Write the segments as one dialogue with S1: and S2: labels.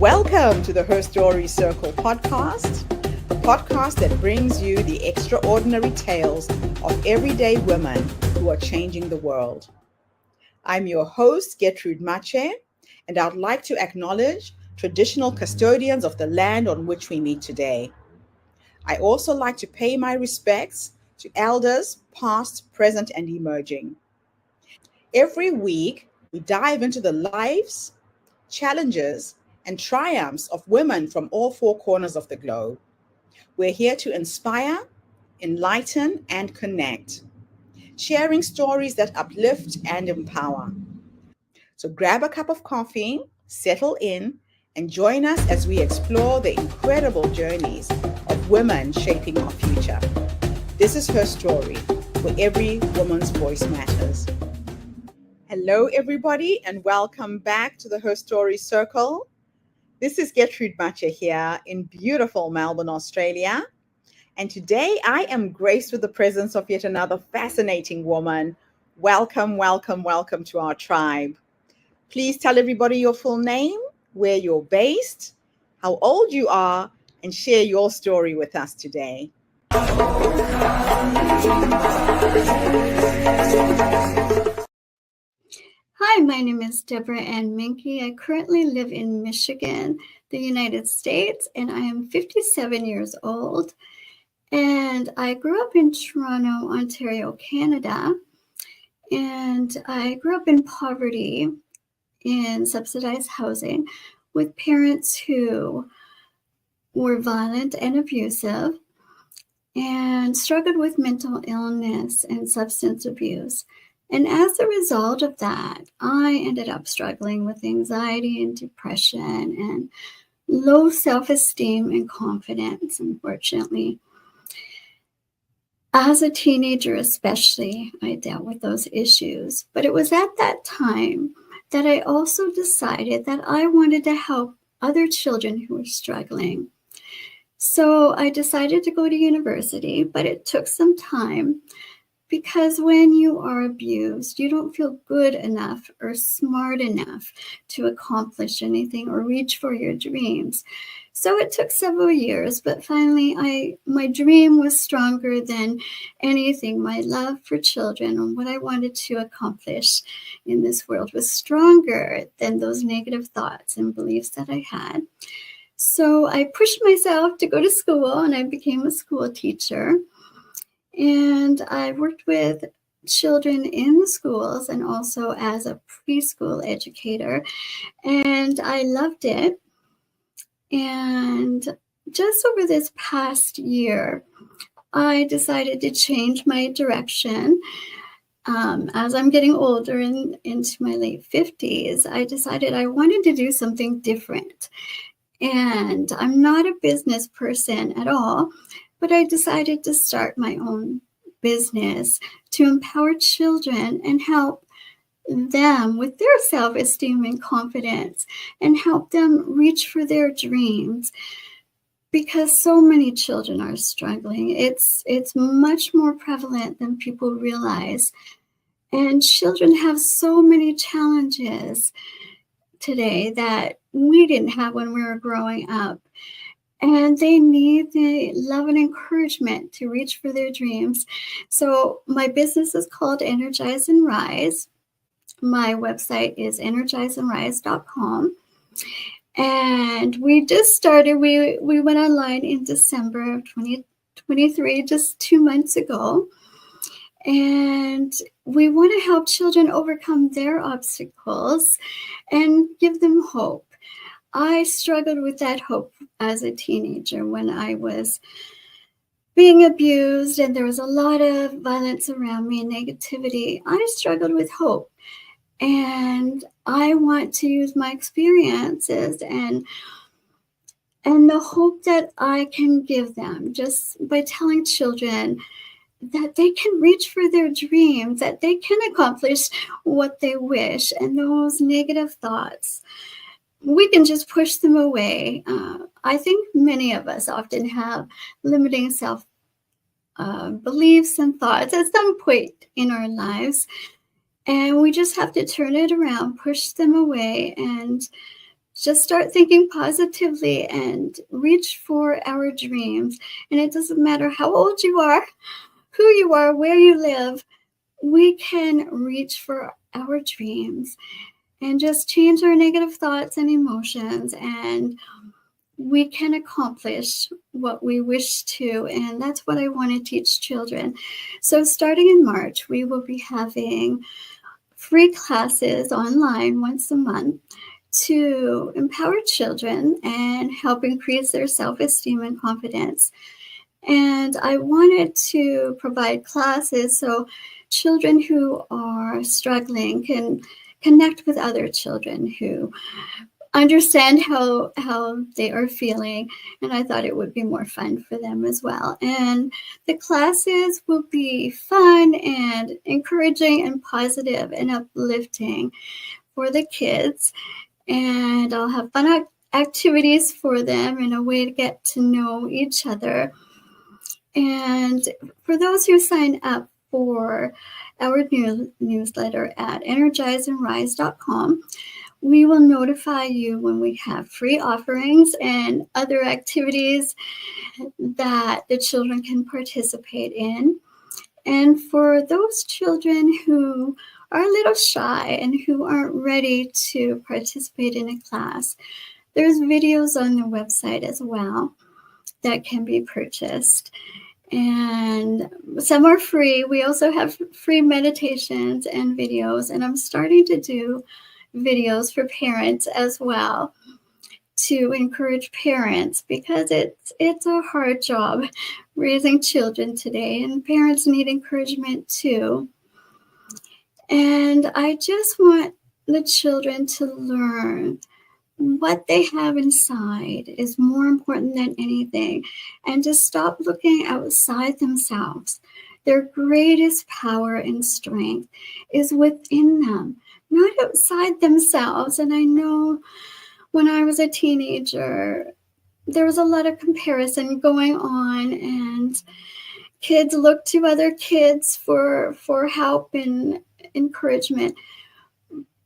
S1: Welcome to the Her Story Circle podcast, the podcast that brings you the extraordinary tales of everyday women who are changing the world. I'm your host, Debrah Ann Minke, and I'd like to acknowledge traditional custodians of the land on which we meet today. I also like to pay my respects to elders, past, present, and emerging. Every week, we dive into the lives, challenges, and triumphs of women from all four corners of the globe. We're here to inspire, enlighten, and connect, sharing stories that uplift and empower. So grab a cup of coffee, settle in, and join us as we explore the incredible journeys of women shaping our future. This is Her Story, where every woman's voice matters. Hello, everybody, and welcome back to the Her Story Circle. This is Debrah Ann Minke here in beautiful Melbourne, Australia. And today I am graced with the presence of yet another fascinating woman. Welcome, welcome, welcome to our tribe. Please tell everybody your full name, where you're based, how old you are, and share your story with us today.
S2: Hi, my name is Debrah Ann Minke. I currently live in Michigan, the United States, and I am 57 years old. And I grew up in Toronto, Ontario, Canada. And I grew up in poverty in subsidized housing with parents who were violent and abusive and struggled with mental illness and substance abuse. And as a result of that, I ended up struggling with anxiety and depression and low self-esteem and confidence, unfortunately. As a teenager especially, I dealt with those issues. But it was at that time that I also decided that I wanted to help other children who were struggling. So I decided to go to university, but it took some time. Because when you are abused, you don't feel good enough or smart enough to accomplish anything or reach for your dreams. So it took several years, but finally my dream was stronger than anything. My love for children and what I wanted to accomplish in this world was stronger than those negative thoughts and beliefs that I had. So I pushed myself to go to school and I became a school teacher. And I worked with children in the schools and also as a preschool educator. And I loved it. And just over this past year, I decided to change my direction. As I'm getting older and into my late 50s, I decided I wanted to do something different. And I'm not a business person at all. But I decided to start my own business to empower children and help them with their self-esteem and confidence and help them reach for their dreams. Because so many children are struggling. It's much more prevalent than people realize. And children have so many challenges today that we didn't have when we were growing up. And they need the love and encouragement to reach for their dreams. So my business is called Energise Rise. My website is energiseandrise.com. And we just started, we went online in December of 2023, just 2 months ago. And we want to help children overcome their obstacles and give them hope. I struggled with that hope as a teenager when I was being abused and there was a lot of violence around me and negativity. I struggled with hope. And I want to use my experiences and the hope that I can give them just by telling children that they can reach for their dreams, that they can accomplish what they wish, and those negative thoughts, we can just push them away. I think many of us often have limiting beliefs and thoughts at some point in our lives. And we just have to turn it around, push them away, and just start thinking positively and reach for our dreams. And it doesn't matter how old you are, who you are, where you live, we can reach for our dreams and just change our negative thoughts and emotions, and we can accomplish what we wish to. And that's what I want to teach children. So starting in March, we will be having free classes online once a month to empower children and help increase their self-esteem and confidence. And I wanted to provide classes so children who are struggling can connect with other children who understand how they are feeling. And I thought it would be more fun for them as well. And the classes will be fun and encouraging and positive and uplifting for the kids. And I'll have fun activities for them and a way to get to know each other. And for those who sign up for our newsletter at energiseandrise.com, we will notify you when we have free offerings and other activities that the children can participate in. And for those children who are a little shy and who aren't ready to participate in a class, there's videos on the website as well that can be purchased. And some are free. We also have free meditations and videos, and I'm starting to do videos for parents as well to encourage parents, because it's a hard job raising children today, and parents need encouragement too. And I just want the children to learn what they have inside is more important than anything, and to stop looking outside themselves. Their greatest power and strength is within them, not outside themselves. And I know when I was a teenager, there was a lot of comparison going on, and kids looked to other kids for help and encouragement.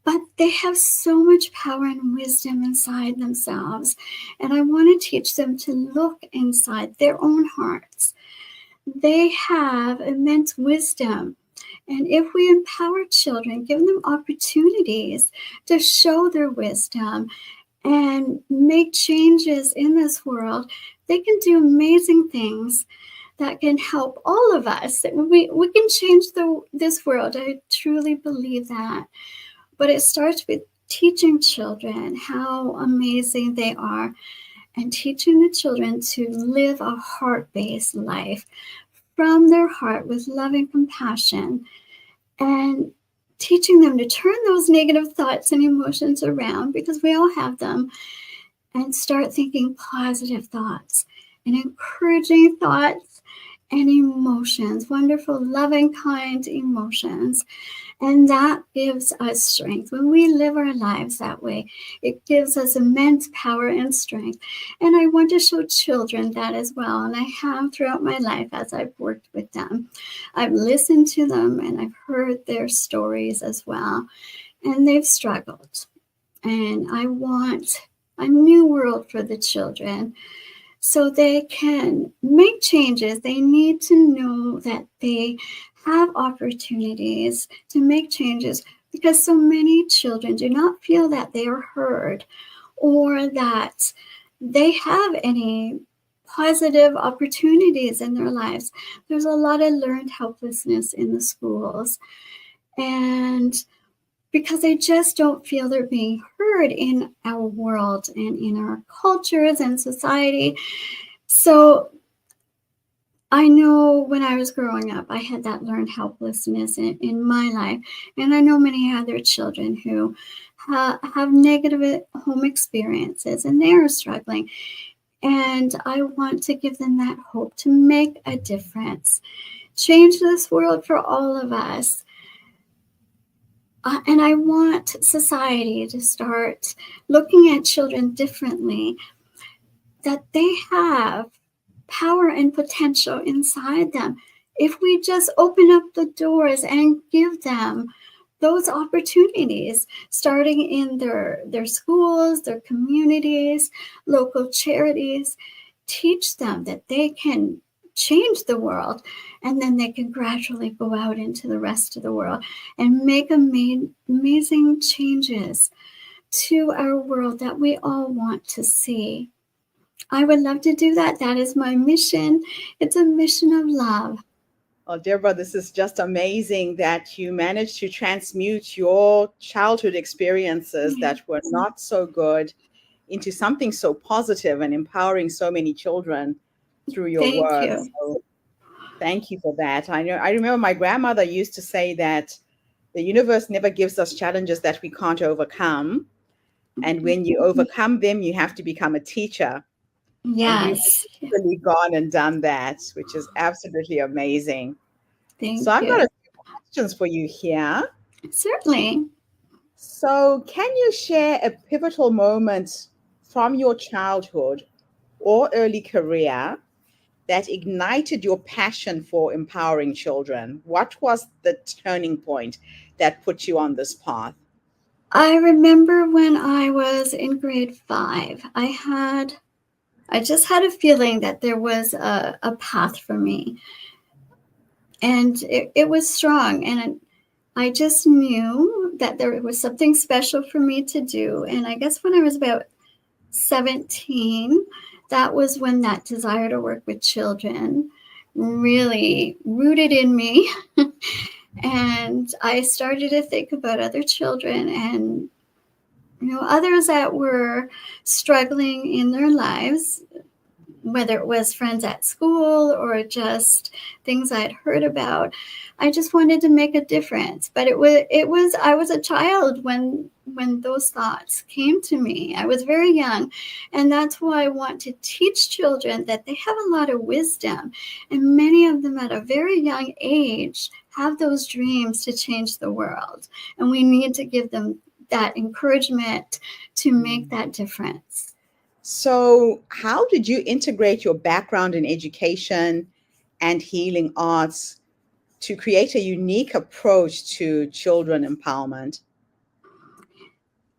S2: But they have so much power and wisdom inside themselves. And I want to teach them to look inside their own hearts. They have immense wisdom. And if we empower children, give them opportunities to show their wisdom and make changes in this world, they can do amazing things that can help all of us. We can change this world. I truly believe that. But it starts with teaching children how amazing they are, and teaching the children to live a heart-based life from their heart with love and compassion, and teaching them to turn those negative thoughts and emotions around, because we all have them, and start thinking positive thoughts and encouraging thoughts and emotions, wonderful, loving, kind emotions. And that gives us strength. When we live our lives that way, it gives us immense power and strength. And I want to show children that as well. And I have throughout my life as I've worked with them. I've listened to them and I've heard their stories as well. And they've struggled. And I want a new world for the children, so they can make changes. They need to know that they have opportunities to make changes, because so many children do not feel that they are heard or that they have any positive opportunities in their lives. There's a lot of learned helplessness in the schools, and because they just don't feel they're being heard in our world and in our cultures and society. So I know when I was growing up, I had that learned helplessness in my life. And I know many other children who have negative home experiences, and they are struggling. And I want to give them that hope to make a difference, change this world for all of us. And I want society to start looking at children differently, that they have power and potential inside them. If we just open up the doors and give them those opportunities, starting in their schools, their communities, local charities. Teach them that they can change the world, and then they can gradually go out into the rest of the world and make amazing changes to our world that we all want to see. I would love to do that. That is my mission. It's a mission of love.
S1: Well, Deborah, this is just amazing that you managed to transmute your childhood experiences that were not so good into something so positive and empowering so many children through your
S2: Thank
S1: work.
S2: you.
S1: So thank you for that. I remember my grandmother used to say that the universe never gives us challenges that we can't overcome. And when you overcome them, you have to become a teacher. And you've
S2: Yes.
S1: really gone and done that, which is absolutely amazing. So
S2: Thank
S1: I've got
S2: you.
S1: a few questions for you here.
S2: Certainly.
S1: So can you share a pivotal moment from your childhood or early career that ignited your passion for empowering children? What was the turning point that put you on this path?
S2: I remember when I was in grade 5, I just had a feeling that there was a path for me, and it was strong, and I just knew that there was something special for me to do. And I guess when I was about 17, that was when that desire to work with children really rooted in me. And I started to think about other children and others that were struggling in their lives, whether it was friends at school or just things I'd heard about. I just wanted to make a difference. But I was a child when those thoughts came to me. I was very young. And that's why I want to teach children that they have a lot of wisdom. And many of them at a very young age have those dreams to change the world. And we need to give them that encouragement to make that difference.
S1: So, how did you integrate your background in education and healing arts to create a unique approach to children empowerment?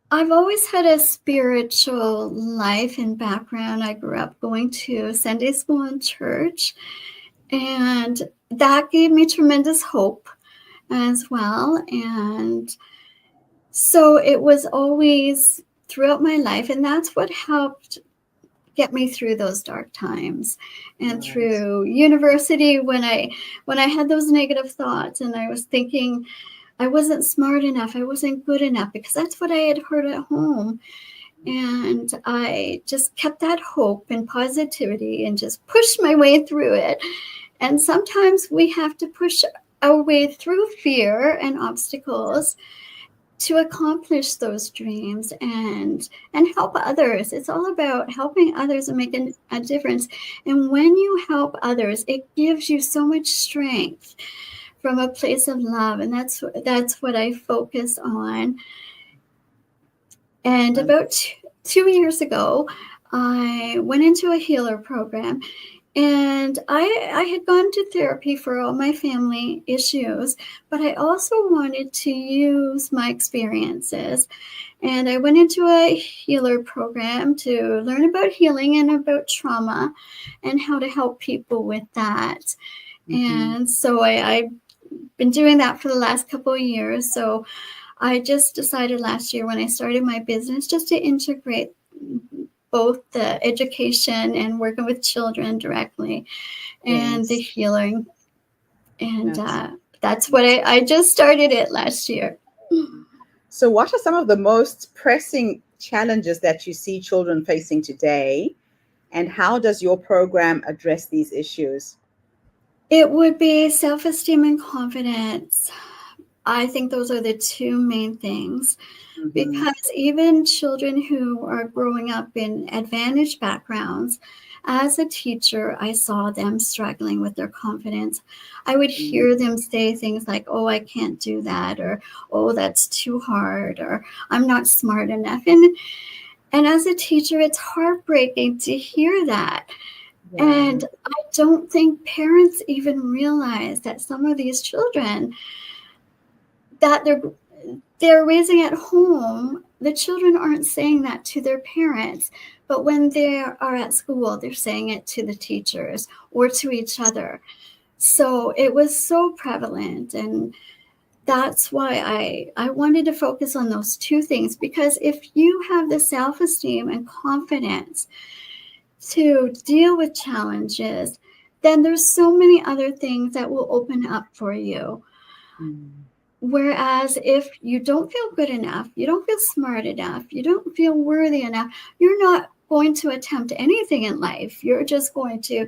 S2: I've always had a spiritual life and background. I grew up going to Sunday school and church, and that gave me tremendous hope as well. And so it was always throughout my life, and that's what helped get me through those dark times. And
S1: Right.
S2: through university, when I had those negative thoughts and I was thinking I wasn't smart enough, I wasn't good enough, because that's what I had heard at home. And I just kept that hope and positivity and just pushed my way through it. And sometimes we have to push our way through fear and obstacles to accomplish those dreams and help others. It's all about helping others and making a difference. And when you help others, it gives you so much strength from a place of love. And that's what I focus on. And about 2 years ago, I went into a healer program. And I had gone to therapy for all my family issues, but I also wanted to use my experiences. And I went into a healer program to learn about healing and about trauma and how to help people with that. And so I've been doing that for the last couple of years. So I just decided last year when I started my business just to integrate both the education and working with children directly and the healing. And that's what I just started it last year.
S1: So, what are some of the most pressing challenges that you see children facing today? And how does your program address these issues?
S2: It would be self-esteem and confidence. I think those are the two main things. Because even children who are growing up in advantaged backgrounds, as a teacher, I saw them struggling with their confidence. I would hear them say things like, oh, I can't do that, or, oh, that's too hard, or I'm not smart enough. And as a teacher, it's heartbreaking to hear that.
S1: Yeah.
S2: And I don't think parents even realize that some of these children, that they're raising at home, the children aren't saying that to their parents, but when they are at school, they're saying it to the teachers or to each other. So it was so prevalent, and that's why I wanted to focus on those two things, because if you have the self-esteem and confidence to deal with challenges, then there's so many other things that will open up for you. Whereas if you don't feel good enough, you don't feel smart enough, you don't feel worthy enough, you're not going to attempt anything in life. You're just going to,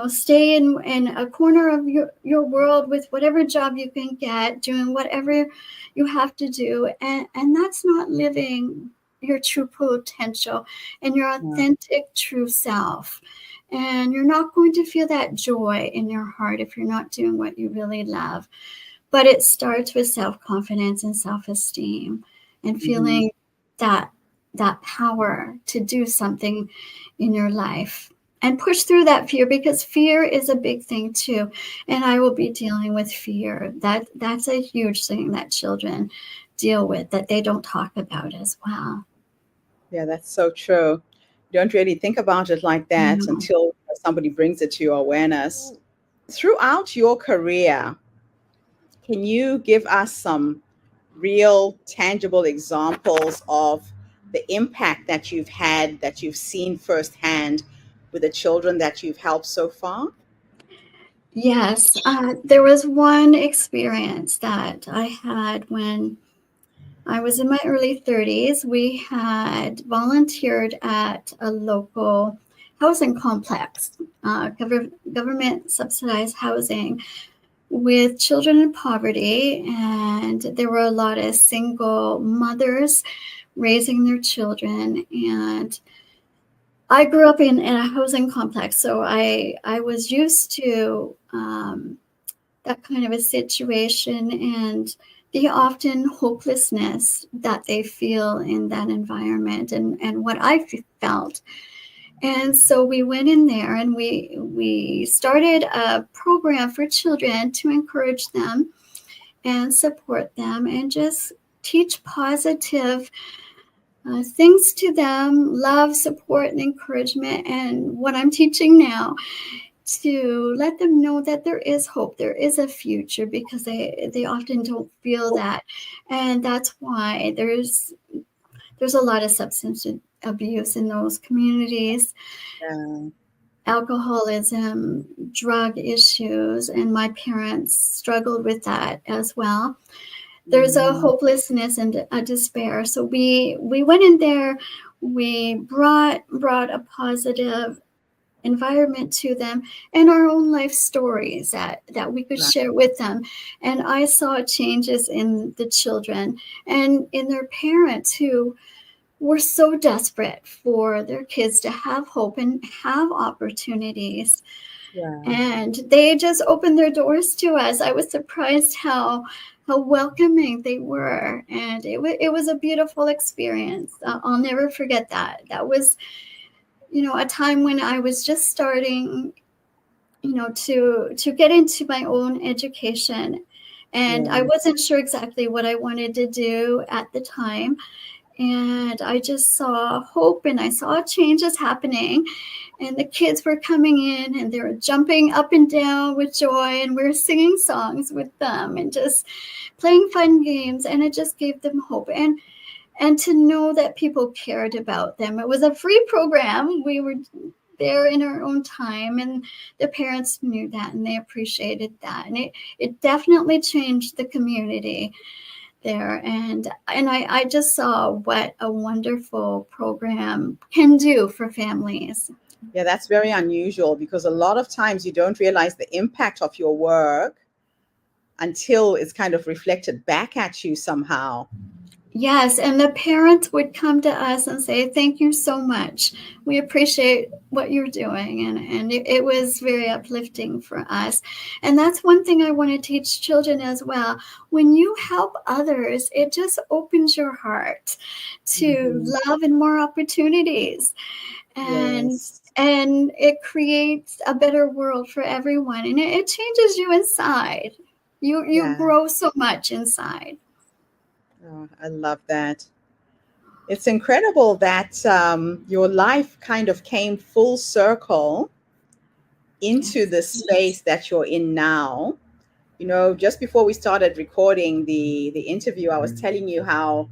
S2: stay in a corner of your world with whatever job you can get, doing whatever you have to do. And that's not living your true potential and your authentic true self. And you're not going to feel that joy in your heart if you're not doing what you really love. But it starts with self-confidence and self-esteem and feeling that power to do something in your life and push through that fear, because fear is a big thing too. And I will be dealing with fear. That's a huge thing that children deal with that they don't talk about as well.
S1: Yeah, that's so true. You don't really think about it like that
S2: No.
S1: until somebody brings it to your awareness. Throughout your career, can you give us some real, tangible examples of the impact that you've had, that you've seen firsthand with the children that you've helped so far?
S2: Yes, there was one experience that I had when I was in my early 30s. We had volunteered at a local housing complex, government subsidized housing with children in poverty. And there were a lot of single mothers raising their children. And I grew up in a housing complex, so I was used to that kind of a situation and the often hopelessness that they feel in that environment, and what I felt. And so we went in there and we started a program for children to encourage them and support them and just teach positive things to them, love, support, and encouragement. And what I'm teaching now, to let them know that there is hope, there is a future, because they often don't feel that. And that's why there's a lot of substance abuse in those communities, alcoholism, drug issues, and my parents struggled with that as well. There's a hopelessness and a despair. So we went in there, we brought a positive environment to them and our own life stories that we could share with them. And I saw changes in the children and in their parents, who were so desperate for their kids to have hope and have opportunities. And they just opened their doors to us. I was surprised how welcoming they were, and it was a beautiful experience. I'll never forget that. That was, a time when I was just starting, to get into my own education. And I wasn't sure exactly what I wanted to do at the time. And I just saw hope and I saw changes happening. And the kids were coming in and they were jumping up and down with joy. And we were singing songs with them and just playing fun games. And it just gave them hope. And to know that people cared about them. It was a free program. We were there in our own time, and the parents knew that and they appreciated that. And it definitely changed the community there. And I just saw what a wonderful program can do for families.
S1: Yeah, that's very unusual, because a lot of times you don't realize the impact of your work until it's kind of reflected back at you somehow.
S2: Yes, and the parents would come to us and say, thank you so much. We appreciate what you're doing. And it was very uplifting for us. And that's one thing I want to teach children as well. When you help others, it just opens your heart to love and more opportunities. And it creates a better world for everyone. And it changes you inside. You grow so much inside.
S1: Oh, I love that. It's incredible that your life kind of came full circle into
S2: Yes.
S1: the space that you're in now. You know, just before we started recording the interview, I was telling you how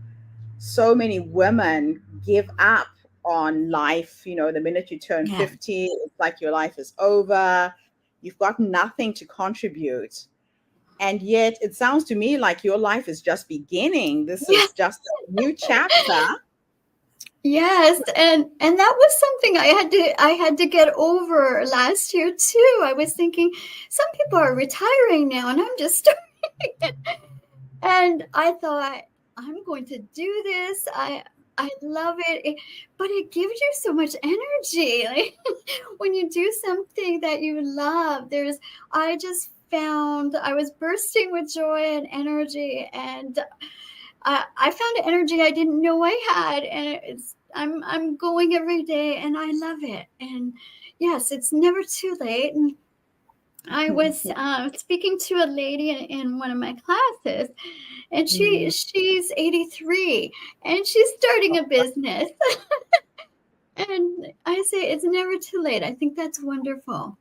S1: so many women give up on life. You know, the minute you turn
S2: Yeah.
S1: 50, it's like your life is over. You've got nothing to contribute. And yet it sounds to me like your life is just beginning. This
S2: Yes.
S1: is just a new chapter.
S2: Yes, and that was something I had to get over last year too. I was thinking some people are retiring now and I'm just starting. And I thought I'm going to do this. I love it, but it gives you so much energy. Like, when you do something that you love, I just found I was bursting with joy and energy, and I found energy I didn't know I had, and I'm going every day, and I love it. And yes, it's never too late. And I was speaking to a lady in one of my classes, and
S1: Mm.
S2: she's 83, and she's starting a business. And I say it's never too late. I think that's wonderful.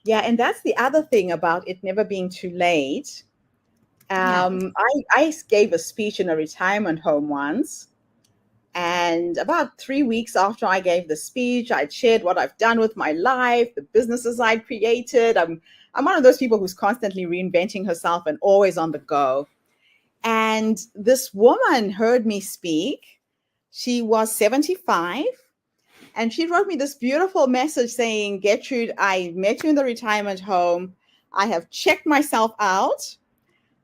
S1: Yeah, and that's the other thing about it never being too late.
S2: Yeah.
S1: I gave a speech in a retirement home once, and about 3 weeks after I gave the speech, I'd shared what I've done with my life, the businesses I'd created. I'm one of those people who's constantly reinventing herself and always on the go. And this woman heard me speak. She was 75, and she wrote me this beautiful message saying, Gertrude, I met you in the retirement home. I have checked myself out.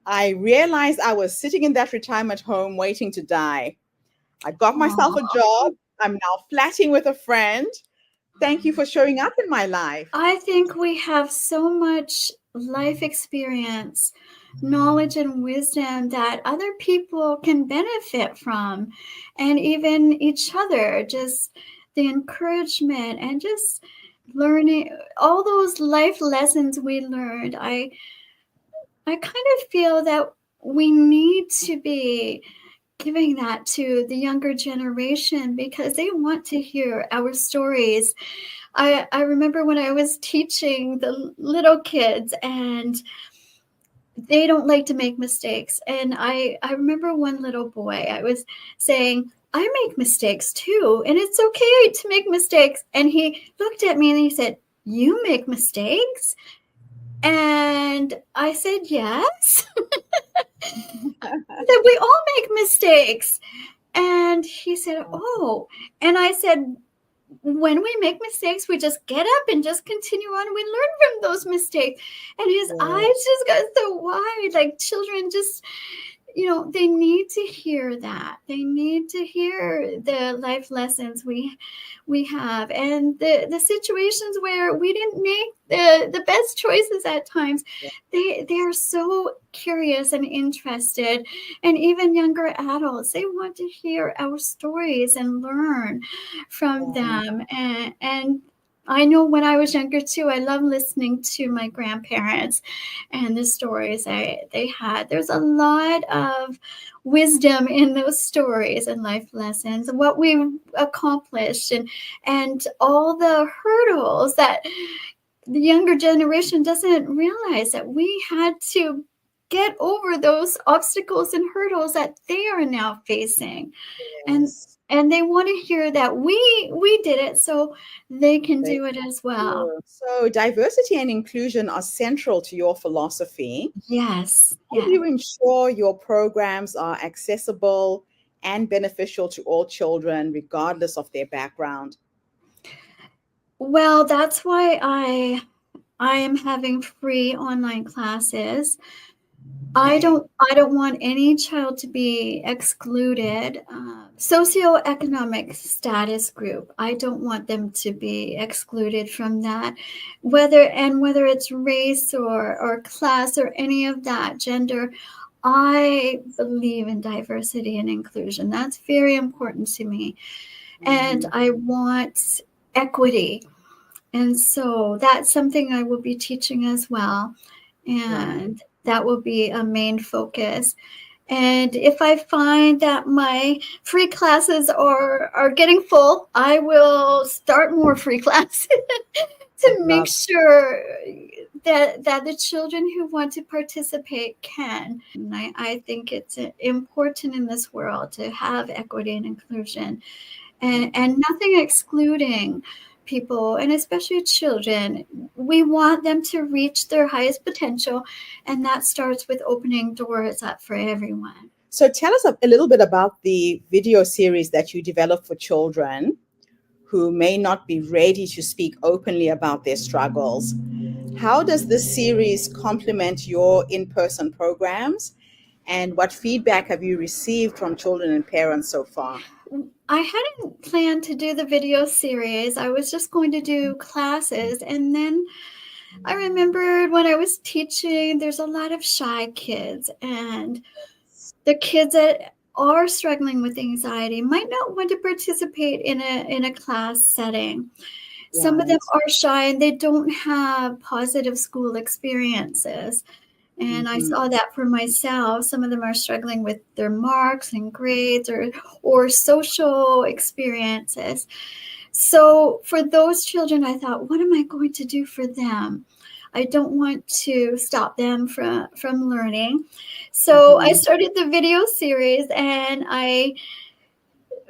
S1: I realized I was sitting in that retirement home waiting to die. I got myself a
S2: Aw.
S1: job. I'm now flatting with a friend. Thank you for showing up in my life.
S2: I think we have so much life experience, knowledge, and wisdom that other people can benefit from, and even each other. Just the encouragement and just learning all those life lessons we learned. I kind of feel that we need to be giving that to the younger generation because they want to hear our stories. I remember when I was teaching the little kids, and they don't like to make mistakes. And I remember one little boy, I was saying, I make mistakes too, and it's okay to make mistakes. And he looked at me and he said, you make mistakes? And I said, yes. That we all make mistakes. And he said, oh. And I said, when we make mistakes, we just get up and just continue on. We learn from those mistakes. And his
S1: Yeah.
S2: eyes just got so wide, like children just, they need to hear that. They need to hear the life lessons we have, and the situations where we didn't make the best choices at times. They are so curious and interested, and even younger adults, they want to hear our stories and learn from
S1: Yeah.
S2: them. And I know when I was younger too, I love listening to my grandparents and the stories they had. There's a lot of wisdom in those stories and life lessons and what we've accomplished, and all the hurdles that the younger generation doesn't realize that we had to get over those obstacles and hurdles that they are now facing. and
S1: Yes.
S2: and they want to hear that we did it so they can
S1: They
S2: do it as well.
S1: do. So diversity and inclusion are central to your philosophy.
S2: Yes,
S1: How do
S2: yes.
S1: you ensure your programs are accessible and beneficial to all children, regardless of their background?
S2: Well, that's why I am having free online classes. I don't want any child to be excluded. Socioeconomic status group, I don't want them to be excluded from that. Whether it's race or class or any of that, gender, I believe in diversity and inclusion. That's very important to me. And
S1: Mhm.
S2: I want equity. And so that's something I will be teaching as well.
S1: Right.
S2: And that will be a main focus. And if I find that my free classes are getting full, I will start more free classes to make
S1: Love.
S2: sure that the children who want to participate can. And I think it's important in this world to have equity and inclusion, and nothing excluding people, and especially children. We want them to reach their highest potential, and that starts with opening doors up for everyone.
S1: So tell us a little bit about the video series that you developed for children who may not be ready to speak openly about their struggles. How does this series complement your in-person programs? And what feedback have you received from children and parents so far?
S2: I hadn't planned to do the video series. I was just going to do classes. And then I remembered when I was teaching, there's a lot of shy kids, and the kids that are struggling with anxiety might not want to participate in a class setting. Some of them
S1: Right.
S2: are shy and they don't have positive school experiences. And I
S1: Mhm.
S2: saw that for myself. Some of them are struggling with their marks and grades, or social experiences. So for those children, I thought, what am I going to do for them? I don't want to stop them from learning. So I
S1: Mhm.
S2: started the video series, and I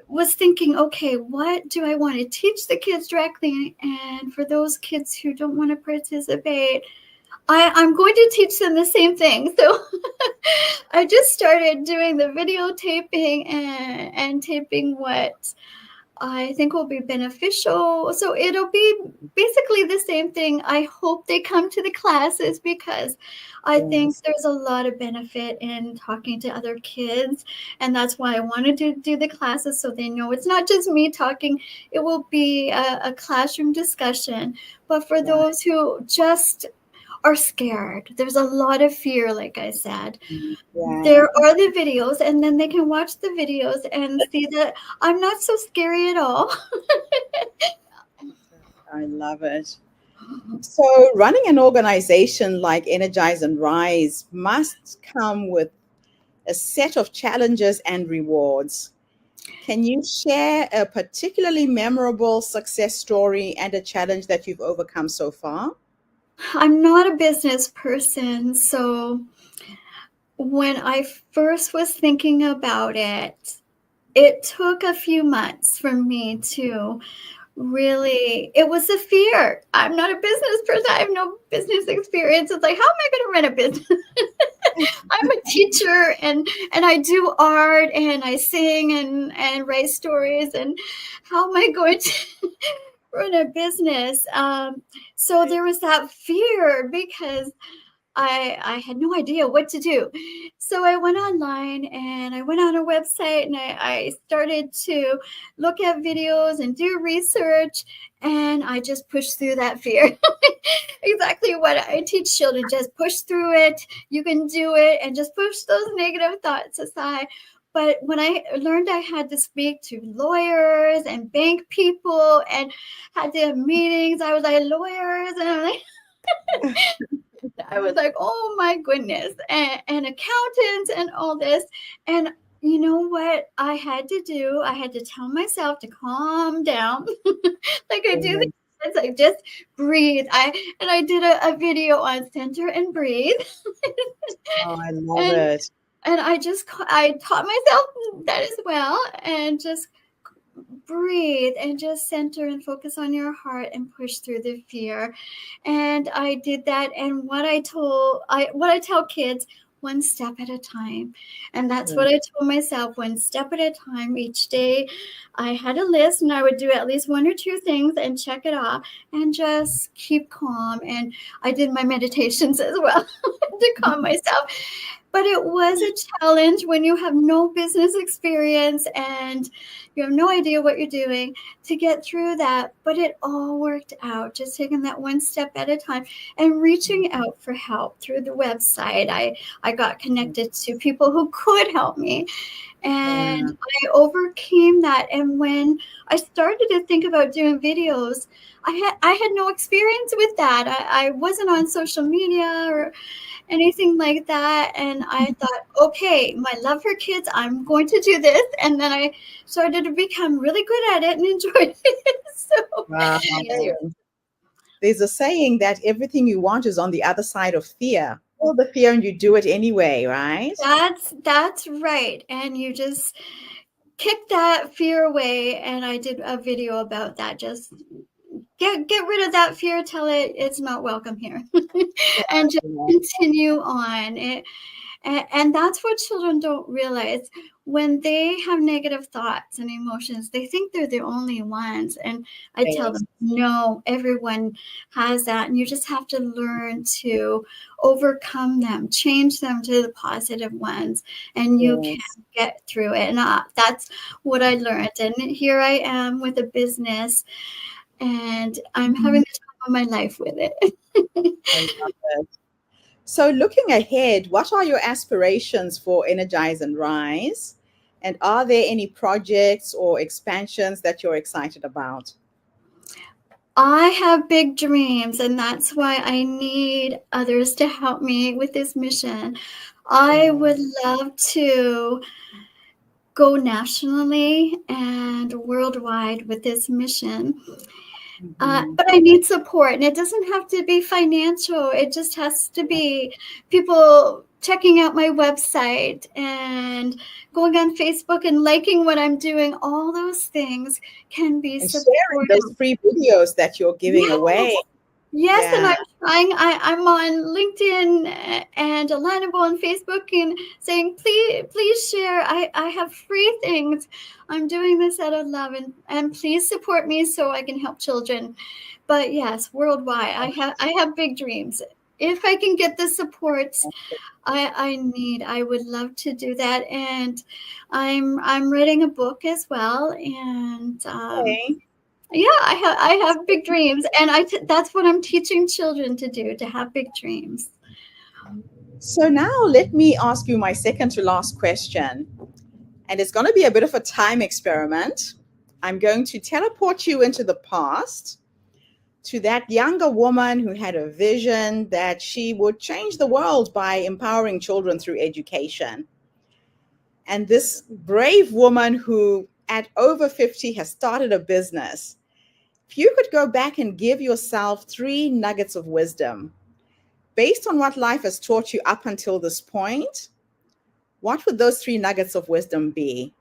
S2: was thinking, okay, what do I want to teach the kids directly? And for those kids who don't want to participate, I'm going to teach them the same thing. So I just started doing the videotaping and taping what I think will be beneficial. So it'll be basically the same thing. I hope they come to the classes, because I think
S1: Yes.
S2: there's a lot of benefit in talking to other kids. And that's why I wanted to do the classes, so they know it's not just me talking. It will be a classroom discussion. But for
S1: Right.
S2: those who just are scared, there's a lot of fear, like I said,
S1: Yeah.
S2: there are the videos, and then they can watch the videos and see that I'm not so scary at all.
S1: I love it. So, running an organization like Energize and Rise must come with a set of challenges and rewards. Can you share a particularly memorable success story and a challenge that you've overcome so far?
S2: I'm not a business person, so when I first was thinking about it, it took a few months for me to really, it was a fear. I'm not a business person. I have no business experience. It's like, how am I going to run a business? I'm a teacher, and I do art, and I sing and write stories, and how am I going to run a business? So there was that fear, because I had no idea what to do. So I went online, and I went on a website, and I started to look at videos and do research, and I just pushed through that fear. Exactly what I teach children: just push through it. You can do it, and just push those negative thoughts aside. But when I learned I had to speak to lawyers and bank people and had to have meetings, I was like, lawyers, and I was like, oh my goodness, and accountants and all this. And you know what I had to do? I had to tell myself to calm down, like I do.
S1: Yes.
S2: It's like, just breathe. I did a video on center and breathe,
S1: Oh, I love
S2: and
S1: it.
S2: I taught myself that as well, and just breathe and just center and focus on your heart and push through the fear. And I did that. And what I tell kids, one step at a time. And that's what
S1: Good.
S2: I told myself, one step at a time. Each day I had a list, and I would do at least one or two things and check it off, and just keep calm. And I did my meditations as well to calm myself. But it was a challenge when you have no business experience and you have no idea what you're doing, to get through that. But it all worked out, just taking that one step at a time and reaching out for help through the website. I got connected to people who could help me, and
S1: Yeah.
S2: I overcame that. And when I started to think about doing videos, I had no experience with that. I wasn't on social media, anything like that. And I thought, okay, my love for kids, I'm going to do this. And then I started to become really good at it and enjoyed it. So
S1: Wow. There's a saying that everything you want is on the other side of fear. All the fear and you do it anyway, right?
S2: that's right. And you just kick that fear away. And I did a video about that. Just get rid of that fear, tell it it's not welcome here. And just continue on. And that's what children don't realize. When they have negative thoughts and emotions, they think they're the only ones. And I tell them, no, everyone has that. And you just have to learn to overcome them, change them to the positive ones, and you can get through it. And that's what I learned. And here I am with a business, and I'm having the time of my life with it.
S1: I love it. So looking ahead, what are your aspirations for Energize and Rise? And are there any projects or expansions that you're excited about?
S2: I have big dreams, and that's why I need others to help me with this mission. I would love to go nationally and worldwide with this mission. But I need support, and it doesn't have to be financial. It just has to be people checking out my website and going on Facebook and liking what I'm doing. All those things can be
S1: And
S2: supportive.
S1: sharing those free videos that you're giving away.
S2: Yes, and I'm trying. I'm on LinkedIn and Alignable on Facebook and saying, please share. I have free things. I'm doing this out of love, and please support me so I can help children. But yes, worldwide, I have big dreams. If I can get the support I need, I would love to do that. And I'm writing a book as well, and yeah, I have big dreams, and that's what I'm teaching children to do, to have big dreams.
S1: So now let me ask you my second to last question. And it's going to be a bit of a time experiment. I'm going to teleport you into the past to that younger woman who had a vision that she would change the world by empowering children through education. And this brave woman who at over 50 has started a business. If you could go back and give yourself 3 nuggets of wisdom based on what life has taught you up until this point, what would those 3 nuggets of wisdom be?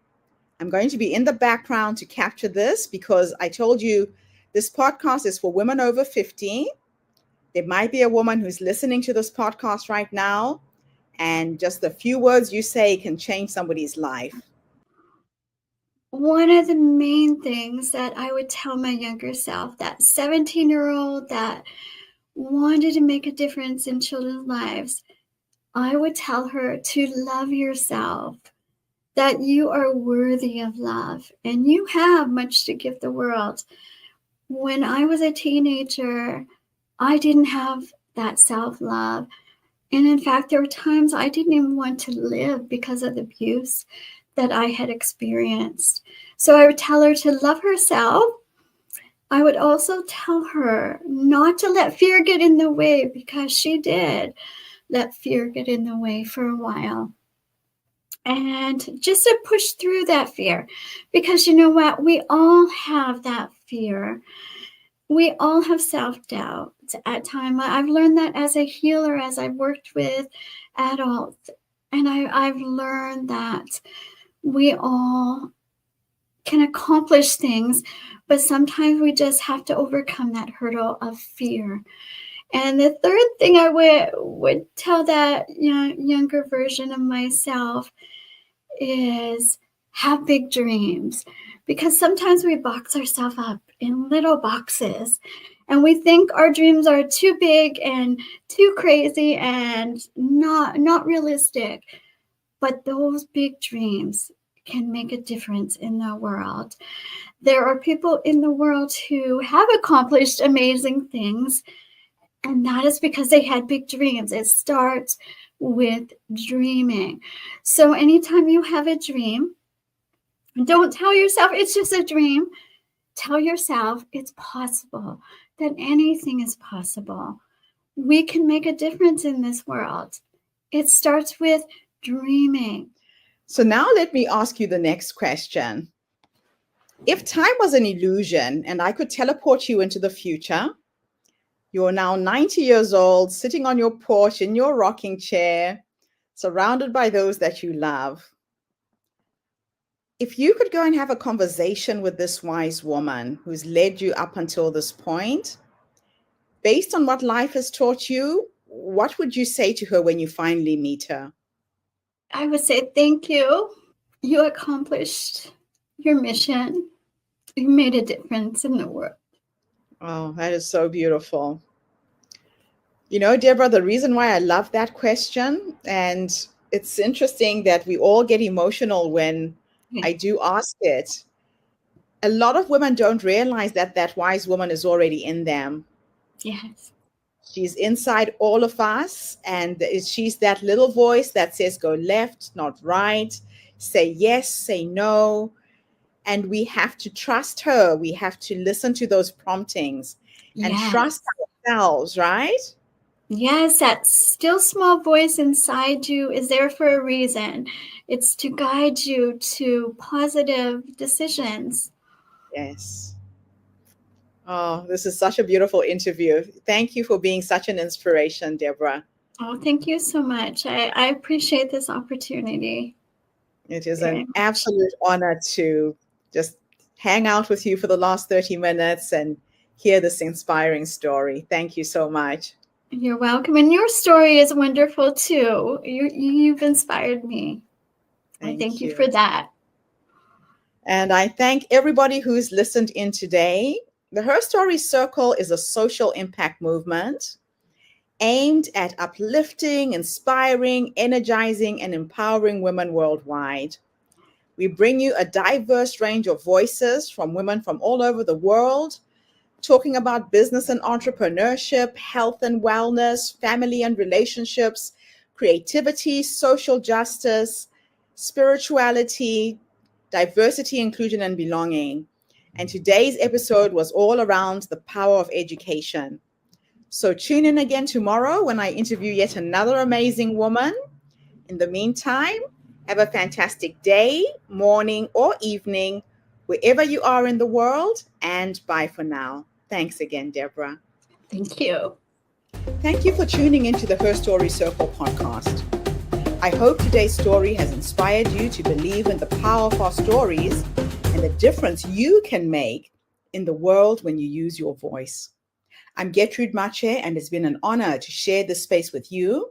S1: I'm going to be in the background to capture this because I told you this podcast is for women over 50. There might be a woman who's listening to this podcast right now, and just a few words you say can change somebody's life.
S2: One of the main things that I would tell my younger self, that 17-year-old that wanted to make a difference in children's lives, I would tell her to love yourself, that you are worthy of love, and you have much to give the world. When I was a teenager, I didn't have that self-love. And in fact, there were times I didn't even want to live because of the abuse that I had experienced. So I would tell her to love herself. I would also tell her not to let fear get in the way, because she did let fear get in the way for a while. And just to push through that fear, because you know what? We all have that fear. We all have self-doubt at times. I've learned that as a healer, as I've worked with adults. And I've learned that we all can accomplish things, but sometimes we just have to overcome that hurdle of fear. And the third thing I would tell that younger version of myself is have big dreams, because sometimes we box ourselves up in little boxes and we think our dreams are too big and too crazy and not realistic. But those big dreams can make a difference in the world. There are people in the world who have accomplished amazing things, and that is because they had big dreams. It starts with dreaming. So anytime you have a dream, don't tell yourself it's just a dream. Tell yourself it's possible, that anything is possible. we can make a difference in this world. It starts with dreaming.
S1: So now let me ask you the next question. If time was an illusion and I could teleport you into the future, you're now 90 years old, sitting on your porch in your rocking chair, surrounded by those that you love. If you could go and have a conversation with this wise woman who's led you up until this point, based on what life has taught you, what would you say to her when you finally meet her?
S2: I would say, thank you. You accomplished your mission. You made a difference in the world.
S1: Oh, that is so beautiful. You know, Deborah, the reason why I love that question, and it's interesting that we all get emotional when I do ask it. A lot of women don't realize that that wise woman is already in them.
S2: Yes.
S1: She's inside all of us, and she's that little voice that says go left, not right, say yes, say no. And we have to trust her. We have to listen to those promptings and trust ourselves, right?
S2: Yes, that still small voice inside you is there for a reason. It's to guide you to positive decisions.
S1: Yes. Oh, this is such a beautiful interview. Thank you for being such an inspiration, Deborah.
S2: Oh, thank you so much. I appreciate this opportunity.
S1: It is an absolute honor to just hang out with you for the last 30 minutes and hear this inspiring story. Thank you so much.
S2: You're welcome. And your story is wonderful too. You've inspired me. I thank you for that.
S1: And I thank everybody who's listened in today. The Her Story Circle is a social impact movement aimed at uplifting, inspiring, energizing, and empowering women worldwide. We bring you a diverse range of voices from women from all over the world, talking about business and entrepreneurship, health and wellness, family and relationships, creativity, social justice, spirituality, diversity, inclusion, and belonging. And today's episode was all around the power of education. So tune in again tomorrow when I interview yet another amazing woman. In the meantime, have a fantastic day, morning, or evening, wherever you are in the world, and bye for now. Thanks again, Deborah.
S2: Thank you.
S1: Thank you for tuning into the Her Story Circle podcast. I hope today's story has inspired you to believe in the power of our stories and the difference you can make in the world when you use your voice. I'm Gertrude Mache, and it's been an honor to share this space with you,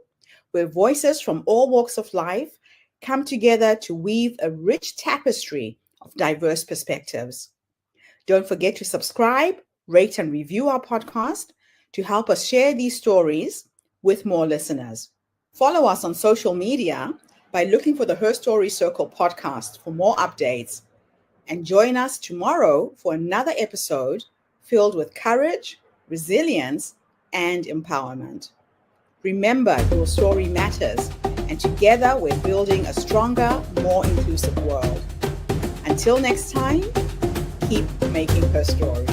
S1: where voices from all walks of life come together to weave a rich tapestry of diverse perspectives. Don't forget to subscribe, rate, and review our podcast to help us share these stories with more listeners. Follow us on social media by looking for the Her Story Circle podcast for more updates. And join us tomorrow for another episode filled with courage, resilience, and empowerment. Remember, your story matters, and together we're building a stronger, more inclusive world. Until next time, keep making her story.